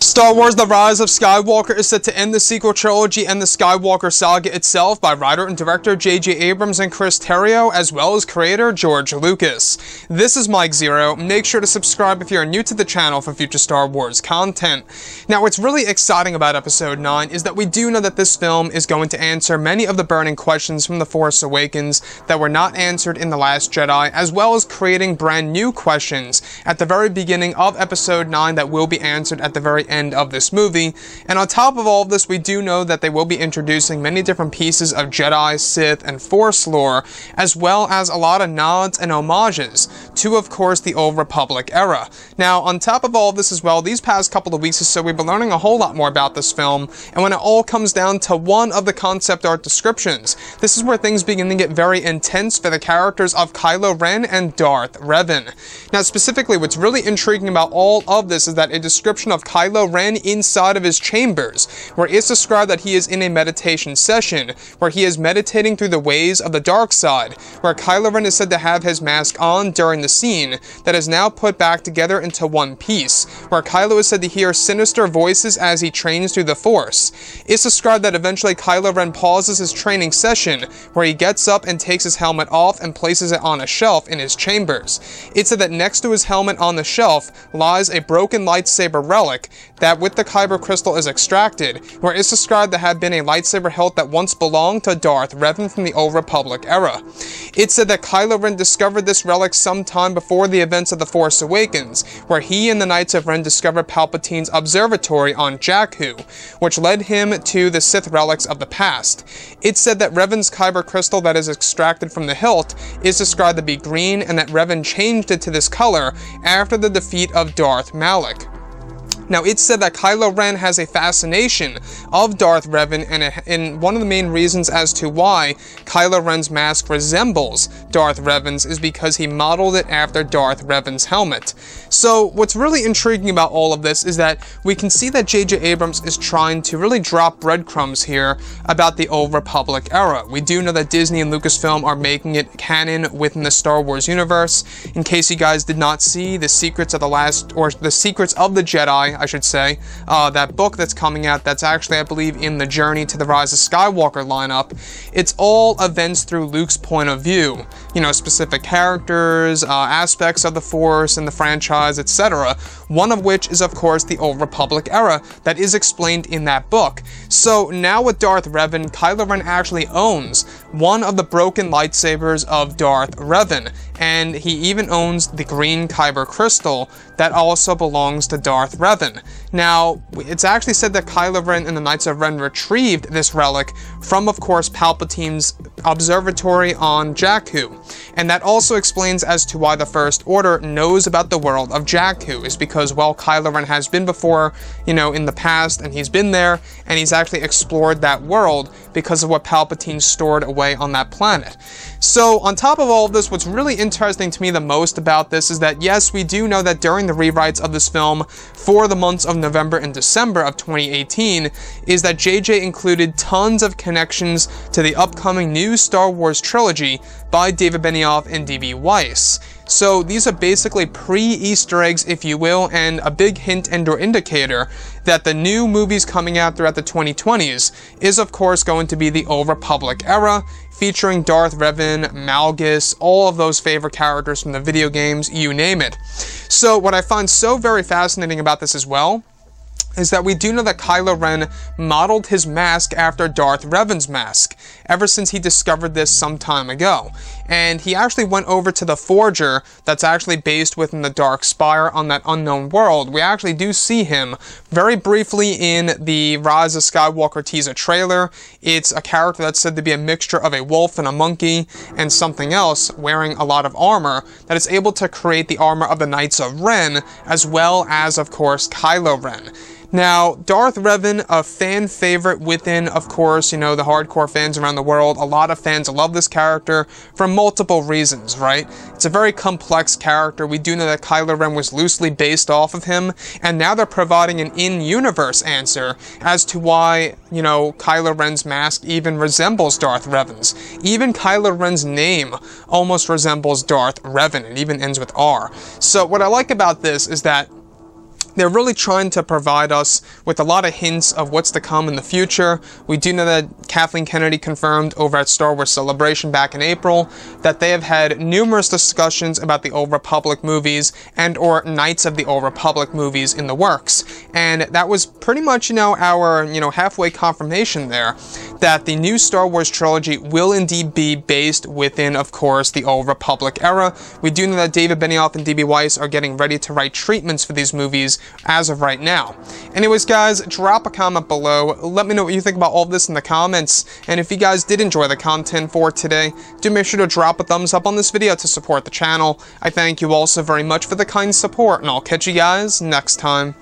Star Wars The Rise of Skywalker is set to end the sequel trilogy and the Skywalker saga itself by writer and director J.J. Abrams and Chris Terrio, as well as creator George Lucas. This is Mike Zero. Make sure to subscribe if you're new to the channel for future Star Wars content. Now, what's really exciting about Episode 9 is that we do know that this film is going to answer many of the burning questions from The Force Awakens that were not answered in The Last Jedi, as well as creating brand new questions at the very beginning of Episode 9 that will be answered at the very end of this movie. And on top of all of this, we do know that they will be introducing many different pieces of Jedi, Sith, and Force lore, as well as a lot of nods and homages to, of course, the Old Republic era. Now, on top of all of this as well, these past couple of weeks or so, we've been learning a whole lot more about this film, and when it all comes down to one of the concept art descriptions, this is where things begin to get very intense for the characters of Kylo Ren and Darth Revan. Now, specifically, what's really intriguing about all of this is that a description of Kylo Ren inside of his chambers, where it's described that he is in a meditation session, where he is meditating through the ways of the dark side, where Kylo Ren is said to have his mask on during the scene that is now put back together into one piece, where Kylo is said to hear sinister voices as he trains through the Force. It's described that eventually Kylo Ren pauses his training session, where he gets up and takes his helmet off and places it on a shelf in his chambers. It's said that next to his helmet on the shelf lies a broken lightsaber relic that with the kyber crystal is extracted, where it's described to have been a lightsaber hilt that once belonged to Darth Revan from the Old Republic era. It's said that Kylo Ren discovered this relic sometime before the events of The Force Awakens, where he and the Knights of Ren discovered Palpatine's observatory on Jakku, which led him to the Sith relics of the past. It's said that Revan's kyber crystal that is extracted from the hilt is described to be green, and that Revan changed it to this color after the defeat of Darth Malak. Now, it's said that Kylo Ren has a fascination of Darth Revan, and one of the main reasons as to why Kylo Ren's mask resembles Darth Revan's is because he modeled it after Darth Revan's helmet. So, what's really intriguing about all of this is that we can see that J.J. Abrams is trying to really drop breadcrumbs here about the Old Republic era. We do know that Disney and Lucasfilm are making it canon within the Star Wars universe. In case you guys did not see the Secrets of the Secrets of the Jedi, I should say, that book that's coming out, that's actually, I believe, in the Journey to the Rise of Skywalker lineup. It's all events through Luke's point of view. You know, specific characters, aspects of the Force and the franchise, etc. One of which is, of course, the Old Republic era that is explained in that book. So now with Darth Revan, Kylo Ren actually owns one of the broken lightsabers of Darth Revan, and he even owns the green kyber crystal that also belongs to Darth Revan. Now, it's actually said that Kylo Ren and the Knights of Ren retrieved this relic from, of course, Palpatine's observatory on Jakku. And that also explains as to why the First Order knows about the world of Jakku, is because, well, Kylo Ren has been before, you know, in the past, and he's been there, and he's actually explored that world because of what Palpatine stored away on that planet. So, on top of all of this, what's really interesting to me the most about this is that, yes, we do know that during the rewrites of this film for the months of November and December of 2018, is that JJ included tons of connections to the upcoming new Star Wars trilogy by David Benioff and D.B. Weiss. So these are basically pre-Easter eggs, if you will, and a big hint and or indicator that the new movies coming out throughout the 2020s is, of course, going to be the Old Republic era, featuring Darth Revan, Malgus, all of those favorite characters from the video games, you name it. So what I find so very fascinating about this as well is that we do know that Kylo Ren modeled his mask after Darth Revan's mask, ever since he discovered this some time ago. And he actually went over to the Forger that's actually based within the Dark Spire on that unknown world. We actually do see him very briefly in the Rise of Skywalker teaser trailer. It's a character that's said to be a mixture of a wolf and a monkey and something else, wearing a lot of armor that is able to create the armor of the Knights of Ren, as well as, of course, Kylo Ren. Now, Darth Revan, a fan favorite within, of course, you know, the hardcore fans around the world. A lot of fans love this character for multiple reasons, right? It's a very complex character. We do know that Kylo Ren was loosely based off of him, and now they're providing an in-universe answer as to why, you know, Kylo Ren's mask even resembles Darth Revan's. Even Kylo Ren's name almost resembles Darth Revan. It even ends with R. So what I like about this is that they're really trying to provide us with a lot of hints of what's to come in the future. We do know that Kathleen Kennedy confirmed over at Star Wars Celebration back in April that they have had numerous discussions about the Old Republic movies and or Knights of the Old Republic movies in the works. And that was pretty much, our, halfway confirmation there that the new Star Wars trilogy will indeed be based within, of course, the Old Republic era. We do know that David Benioff and D.B. Weiss are getting ready to write treatments for these movies as of right now. Anyways, guys, drop a comment below. Let me know what you think about all of this in the comments. And if you guys did enjoy the content for today, do make sure to drop a thumbs up on this video to support the channel. I thank you all so very much for the kind support, and I'll catch you guys next time.